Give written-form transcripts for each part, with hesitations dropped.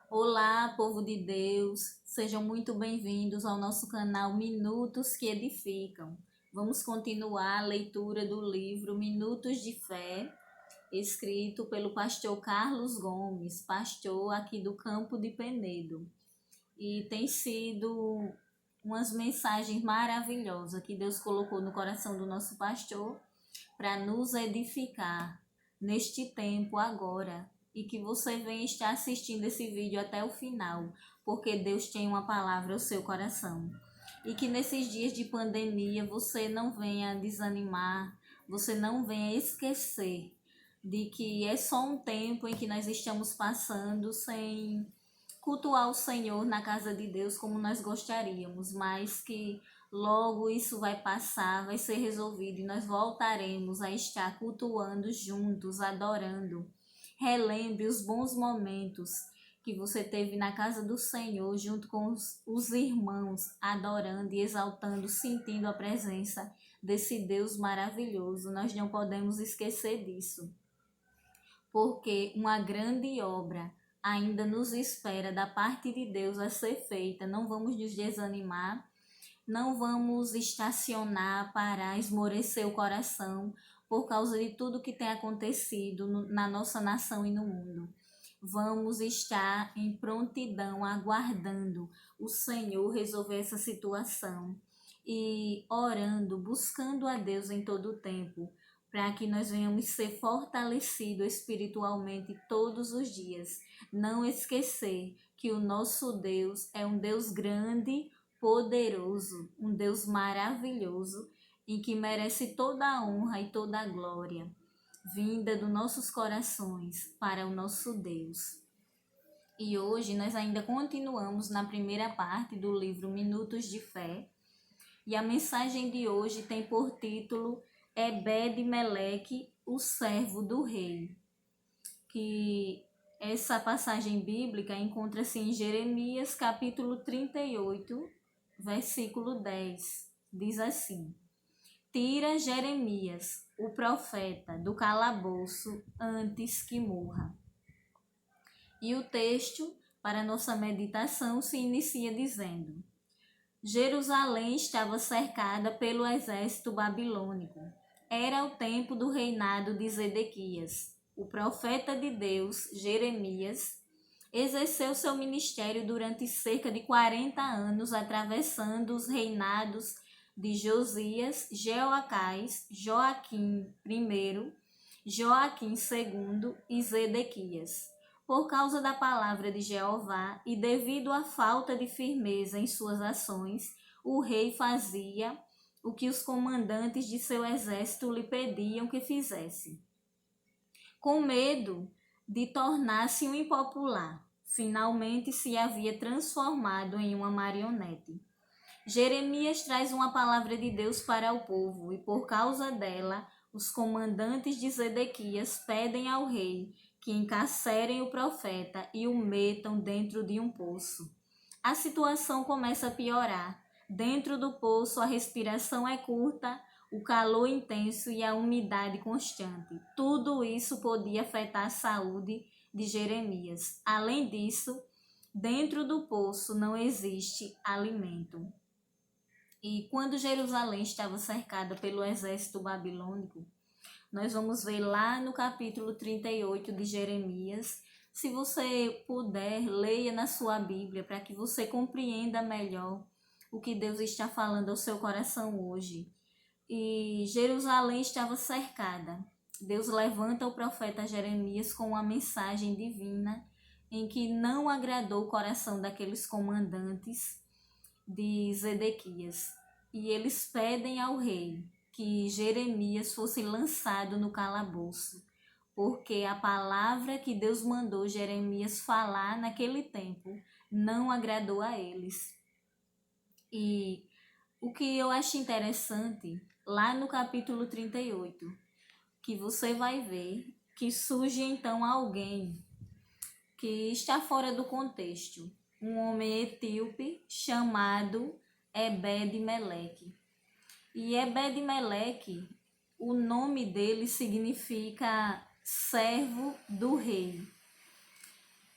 Olá, povo de Deus, sejam muito bem-vindos ao nosso canal Minutos que Edificam. Vamos continuar a leitura do livro Minutos de Fé, escrito pelo pastor Carlos Gomes, pastor aqui do Campo de Penedo. E tem sido umas mensagens maravilhosas que Deus colocou no coração do nosso pastor para nos edificar neste tempo agora e que você venha estar assistindo esse vídeo até o final, porque Deus tem uma palavra ao seu coração. E que nesses dias de pandemia você não venha desanimar, você não venha esquecer de que é só um tempo em que nós estamos passando sem cultuar o Senhor na casa de Deus como nós gostaríamos, mas que logo isso vai passar, vai ser resolvido e nós voltaremos a estar cultuando juntos, adorando. Relembre os bons momentos que você teve na casa do Senhor, junto com os irmãos, adorando e exaltando, sentindo a presença desse Deus maravilhoso. Nós não podemos esquecer disso, porque uma grande obra ainda nos espera da parte de Deus a ser feita. Não vamos nos desanimar, não vamos estacionar, parar, esmorecer o coração por causa de tudo que tem acontecido na nossa nação e no mundo. Vamos estar em prontidão, aguardando o Senhor resolver essa situação e orando, buscando a Deus em todo o tempo, para que nós venhamos ser fortalecidos espiritualmente todos os dias. Não esquecer que o nosso Deus é um Deus grande, poderoso, um Deus maravilhoso, em que merece toda a honra e toda a glória, vinda dos nossos corações para o nosso Deus. E hoje nós ainda continuamos na primeira parte do livro Minutos de Fé, e a mensagem de hoje tem por título Ebed-Meleque, o servo do rei, que essa passagem bíblica encontra-se em Jeremias capítulo 38, versículo 10. Diz assim: Tira Jeremias, o profeta, do calabouço antes que morra. E o texto para nossa meditação se inicia dizendo: Jerusalém estava cercada pelo exército babilônico. Era o tempo do reinado de Zedequias. O profeta de Deus, Jeremias, exerceu seu ministério durante cerca de 40 anos, atravessando os reinados de Josias, Jeoacás, Joaquim I, Joaquim II e Zedequias. Por causa da palavra de Jeová e devido à falta de firmeza em suas ações, o rei fazia o que os comandantes de seu exército lhe pediam que fizesse. Com medo de tornar-se um impopular, finalmente se havia transformado em uma marionete. Jeremias traz uma palavra de Deus para o povo e, por causa dela, os comandantes de Zedequias pedem ao rei que encarcerem o profeta e o metam dentro de um poço. A situação começa a piorar. Dentro do poço, a respiração é curta, o calor intenso e a umidade constante. Tudo isso podia afetar a saúde de Jeremias. Além disso, dentro do poço não existe alimento. E quando Jerusalém estava cercada pelo exército babilônico, nós vamos ver lá no capítulo 38 de Jeremias. Se você puder, leia na sua Bíblia para que você compreenda melhor o que Deus está falando ao seu coração hoje. E Jerusalém estava cercada. Deus levanta o profeta Jeremias com uma mensagem divina em que não agradou o coração daqueles comandantes de Zedequias. E eles pedem ao rei que Jeremias fosse lançado no calabouço, porque a palavra que Deus mandou Jeremias falar naquele tempo não agradou a eles. E o que eu acho interessante, lá no capítulo 38, que você vai ver que surge então alguém que está fora do contexto, um homem etíope chamado Ebed-Meleque. E Ebed-Meleque, o nome dele significa servo do rei.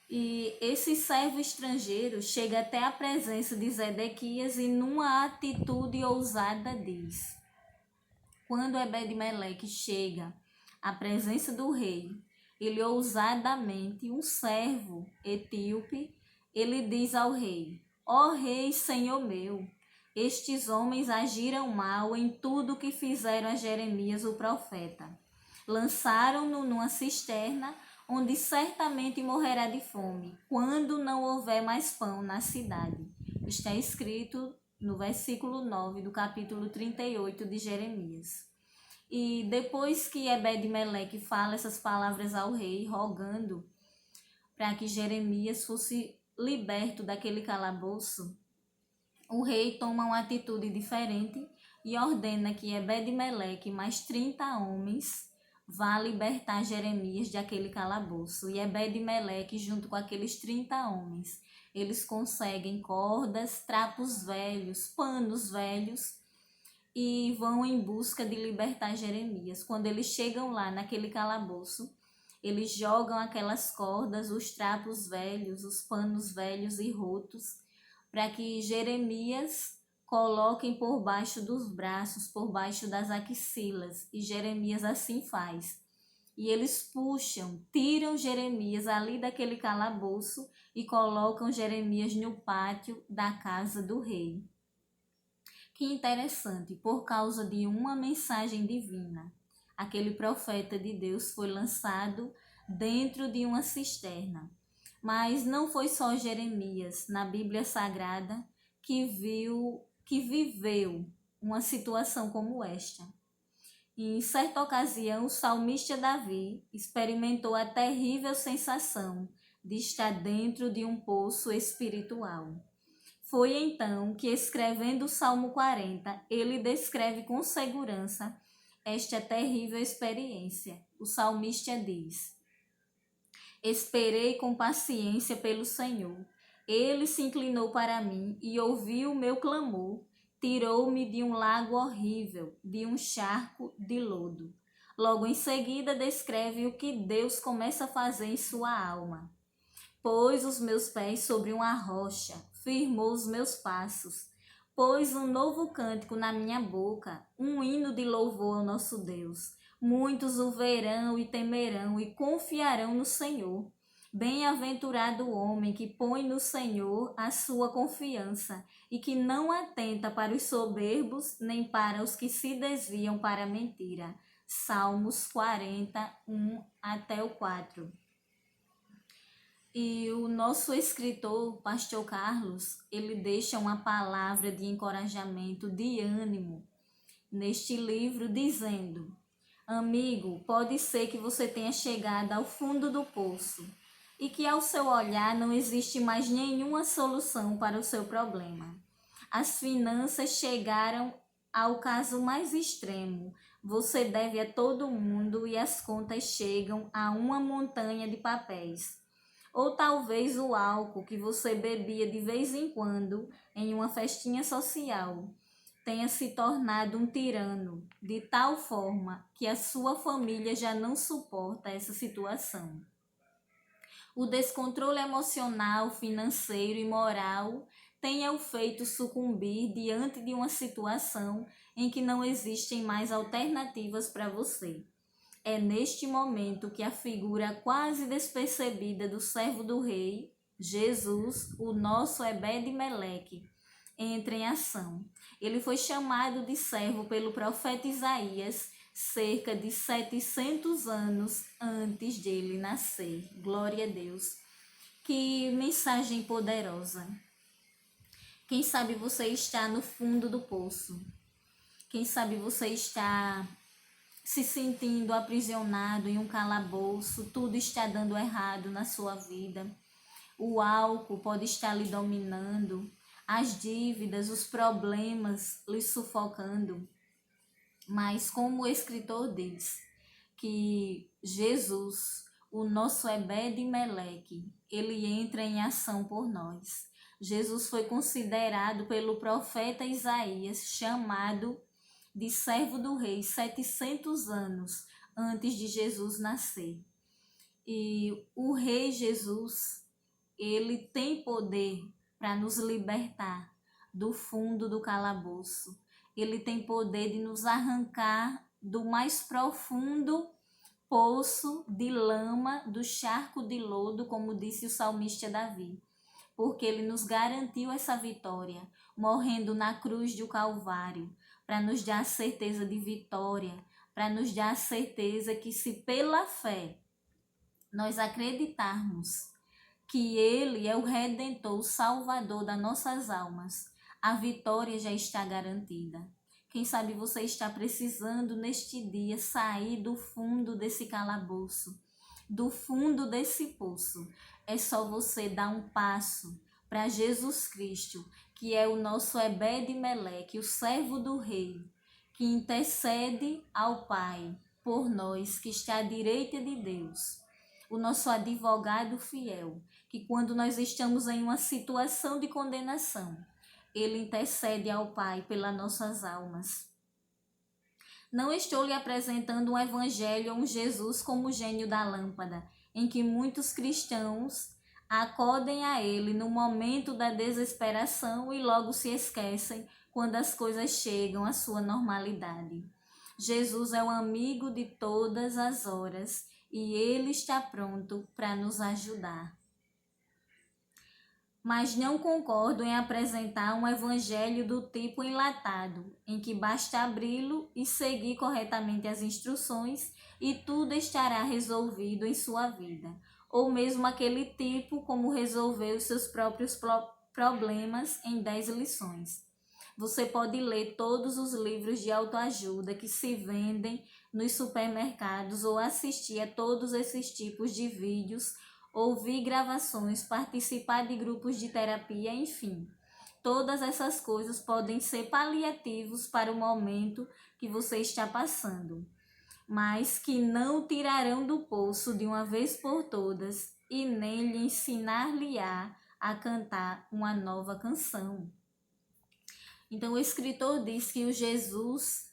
E esse servo estrangeiro chega até a presença de Zedequias e numa atitude ousada diz: quando Ebed-Meleque chega à presença do rei, ele ousadamente, um servo etíope, ele diz ao rei: ó rei, senhor meu, estes homens agiram mal em tudo o que fizeram a Jeremias o profeta. Lançaram-no numa cisterna, onde certamente morrerá de fome, quando não houver mais pão na cidade. Está escrito no versículo 9 do capítulo 38 de Jeremias. E depois que Ebed-Meleque fala essas palavras ao rei, rogando para que Jeremias fosse liberto daquele calabouço, o rei toma uma atitude diferente e ordena que Ebed-Meleque mais 30 homens vá libertar Jeremias daquele calabouço. E Ebed-Meleque, junto com aqueles 30 homens, eles conseguem cordas, trapos velhos, panos velhos e vão em busca de libertar Jeremias. Quando eles chegam lá naquele calabouço, eles jogam aquelas cordas, os trapos velhos, os panos velhos e rotos, para que Jeremias coloquem por baixo dos braços, por baixo das axilas. E Jeremias assim faz. E eles puxam, tiram Jeremias ali daquele calabouço e colocam Jeremias no pátio da casa do rei. Que interessante, por causa de uma mensagem divina, aquele profeta de Deus foi lançado dentro de uma cisterna. Mas não foi só Jeremias, na Bíblia Sagrada, que viveu uma situação como esta. Em certa ocasião, o salmista Davi experimentou a terrível sensação de estar dentro de um poço espiritual. Foi então que, escrevendo o Salmo 40, ele descreve com segurança esta terrível experiência. O salmista diz: esperei com paciência pelo Senhor. Ele se inclinou para mim e ouviu o meu clamor. Tirou-me de um lago horrível, de um charco de lodo. Logo em seguida descreve o que Deus começa a fazer em sua alma. Pôs os meus pés sobre uma rocha, firmou os meus passos. Pôs um novo cântico na minha boca, um hino de louvor ao nosso Deus. Muitos o verão e temerão e confiarão no Senhor. Bem-aventurado o homem que põe no Senhor a sua confiança e que não atenta para os soberbos nem para os que se desviam para a mentira. Salmos 40, 1 até o 4. E o nosso escritor, Pastor Carlos, ele deixa uma palavra de encorajamento, de ânimo, neste livro, dizendo: amigo, pode ser que você tenha chegado ao fundo do poço e que ao seu olhar não existe mais nenhuma solução para o seu problema. As finanças chegaram ao caso mais extremo. Você deve a todo mundo e as contas chegam a uma montanha de papéis. Ou talvez o álcool que você bebia de vez em quando em uma festinha social tenha se tornado um tirano, de tal forma que a sua família já não suporta essa situação. O descontrole emocional, financeiro e moral tenha o feito sucumbir diante de uma situação em que não existem mais alternativas para você. É neste momento que a figura quase despercebida do servo do rei, Jesus, o nosso Ebed-Meleque, entra em ação. Ele foi chamado de servo pelo profeta Isaías cerca de 700 anos antes dele nascer. Glória a Deus. Que mensagem poderosa. Quem sabe você está no fundo do poço. Quem sabe você está se sentindo aprisionado em um calabouço, tudo está dando errado na sua vida. O álcool pode estar lhe dominando, as dívidas, os problemas lhe sufocando. Mas como o escritor diz, que Jesus, o nosso Ebed-Meleque, ele entra em ação por nós. Jesus foi considerado pelo profeta Isaías, chamado de servo do rei 700 anos antes de Jesus nascer. E o rei Jesus, ele tem poder para nos libertar do fundo do calabouço. Ele tem poder de nos arrancar do mais profundo poço de lama, do charco de lodo, como disse o salmista Davi, porque ele nos garantiu essa vitória, morrendo na cruz do Calvário, para nos dar a certeza de vitória, para nos dar a certeza que se pela fé nós acreditarmos que ele é o Redentor, o Salvador das nossas almas, a vitória já está garantida. Quem sabe você está precisando neste dia sair do fundo desse calabouço, do fundo desse poço. É só você dar um passo para Jesus Cristo, que é o nosso Ebed-Meleque, o servo do rei, que intercede ao Pai por nós, que está à direita de Deus. O nosso advogado fiel, que quando nós estamos em uma situação de condenação, ele intercede ao Pai pelas nossas almas. Não estou lhe apresentando um evangelho ou um Jesus como o gênio da lâmpada, em que muitos cristãos acodem a ele no momento da desesperação e logo se esquecem quando as coisas chegam à sua normalidade. Jesus é o amigo de todas as horas e ele está pronto para nos ajudar. Mas não concordo em apresentar um evangelho do tipo enlatado, em que basta abri-lo e seguir corretamente as instruções e tudo estará resolvido em sua vida. Ou mesmo aquele tipo como resolver os seus próprios problemas em 10 lições. Você pode ler todos os livros de autoajuda que se vendem nos supermercados ou assistir a todos esses tipos de vídeos, ouvir gravações, participar de grupos de terapia, enfim. Todas essas coisas podem ser paliativos para o momento que você está passando, mas que não tirarão do poço de uma vez por todas e nem lhe ensinar-lhe-á a cantar uma nova canção. Então, o escritor diz que o Jesus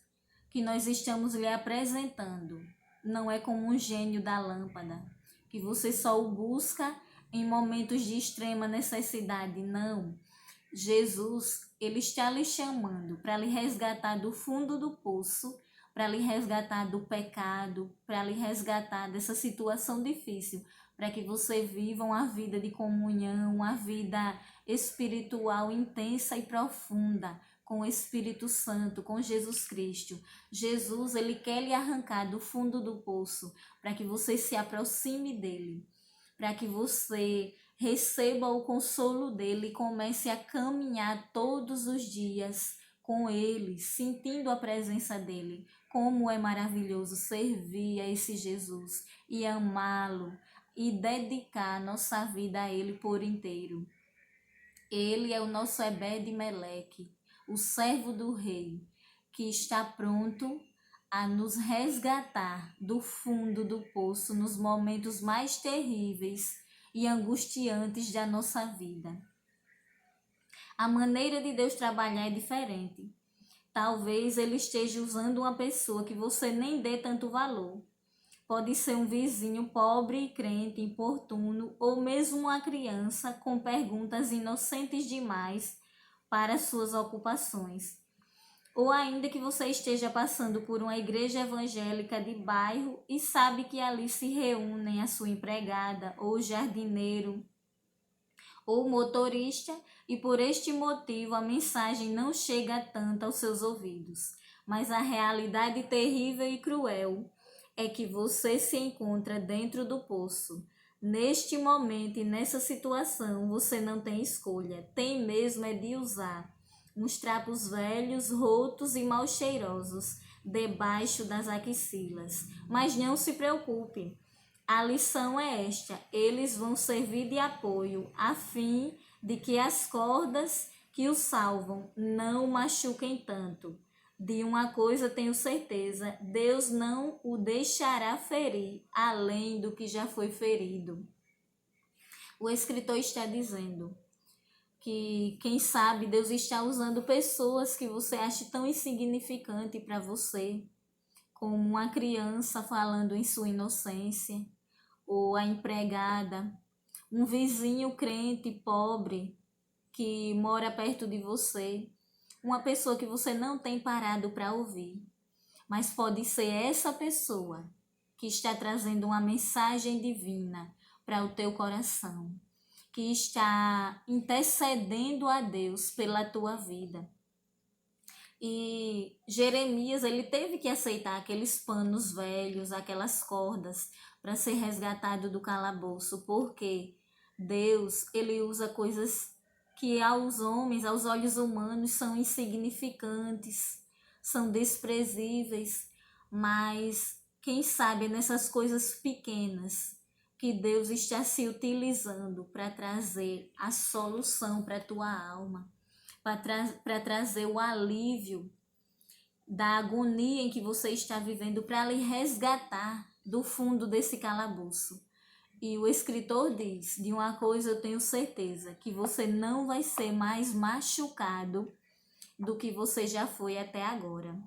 que nós estamos lhe apresentando não é como um gênio da lâmpada, que você só o busca em momentos de extrema necessidade. Não. Jesus, ele está lhe chamando para lhe resgatar do fundo do poço, para lhe resgatar do pecado, para lhe resgatar dessa situação difícil, para que você viva uma vida de comunhão, uma vida espiritual intensa e profunda com o Espírito Santo, com Jesus Cristo. Jesus, ele quer lhe arrancar do fundo do poço, para que você se aproxime dele, para que você receba o consolo dele e comece a caminhar todos os dias com ele, sentindo a presença dele. Como é maravilhoso servir a esse Jesus e amá-lo e dedicar nossa vida a ele por inteiro. Ele é o nosso Ebed-Meleque, o servo do rei, que está pronto a nos resgatar do fundo do poço nos momentos mais terríveis e angustiantes da nossa vida. A maneira de Deus trabalhar é diferente. Talvez ele esteja usando uma pessoa que você nem dê tanto valor. Pode ser um vizinho pobre e crente, importuno, ou mesmo uma criança com perguntas inocentes demais para suas ocupações. Ou ainda que você esteja passando por uma igreja evangélica de bairro e sabe que ali se reúnem a sua empregada, ou jardineiro, ou motorista, e por este motivo a mensagem não chega tanto aos seus ouvidos. Mas a realidade terrível e cruel é que você se encontra dentro do poço. Neste momento e nessa situação, você não tem escolha, tem mesmo é de usar uns trapos velhos, rotos e mal cheirosos debaixo das axilas. Mas não se preocupe, a lição é esta: eles vão servir de apoio, a fim de que as cordas que o salvam não machuquem tanto. De uma coisa tenho certeza, Deus não o deixará ferir além do que já foi ferido. O escritor está dizendo que, quem sabe, Deus está usando pessoas que você acha tão insignificante para você, como uma criança falando em sua inocência, ou a empregada, um vizinho crente pobre que mora perto de você, uma pessoa que você não tem parado para ouvir, mas pode ser essa pessoa que está trazendo uma mensagem divina para o teu coração, que está intercedendo a Deus pela tua vida. E Jeremias, ele teve que aceitar aqueles panos velhos, aquelas cordas, para ser resgatado do calabouço, porque Deus, ele usa coisas que aos homens, aos olhos humanos, são insignificantes, são desprezíveis, mas quem sabe nessas coisas pequenas que Deus está se utilizando para trazer a solução para a tua alma, para trazer o alívio da agonia em que você está vivendo, para lhe resgatar do fundo desse calabouço. E o escritor diz, de uma coisa eu tenho certeza, que você não vai ser mais machucado do que você já foi até agora.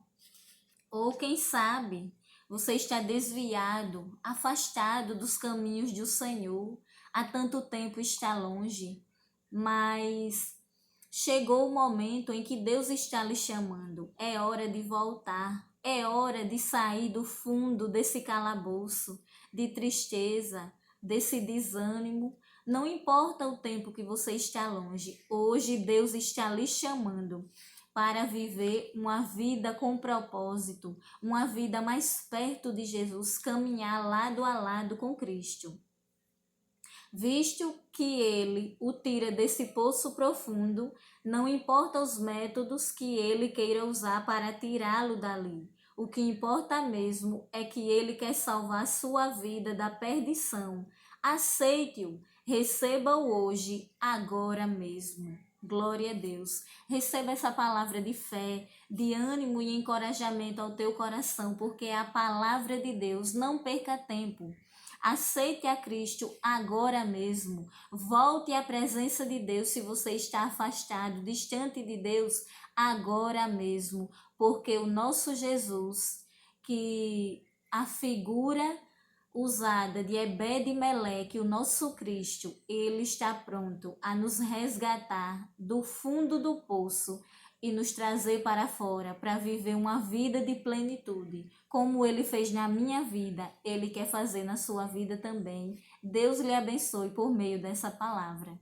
Ou quem sabe, você está desviado, afastado dos caminhos do Senhor, há tanto tempo está longe, mas chegou o momento em que Deus está lhe chamando. É hora de voltar. É hora de sair do fundo desse calabouço de tristeza, desse desânimo. Não importa o tempo que você está longe. Hoje Deus está lhe chamando para viver uma vida com propósito, uma vida mais perto de Jesus, caminhar lado a lado com Cristo. Visto que ele o tira desse poço profundo, não importa os métodos que ele queira usar para tirá-lo dali. O que importa mesmo é que ele quer salvar sua vida da perdição. Aceite-o, receba-o hoje, agora mesmo. Glória a Deus. Receba essa palavra de fé, de ânimo e encorajamento ao teu coração, porque é a palavra de Deus. Não perca tempo. Aceite a Cristo agora mesmo. Volte à presença de Deus se você está afastado, distante de Deus, agora mesmo. Porque o nosso Jesus, que a figura usada de Ebed-Meleque, o nosso Cristo, ele está pronto a nos resgatar do fundo do poço e nos trazer para fora para viver uma vida de plenitude. Como ele fez na minha vida, ele quer fazer na sua vida também. Deus lhe abençoe por meio dessa palavra.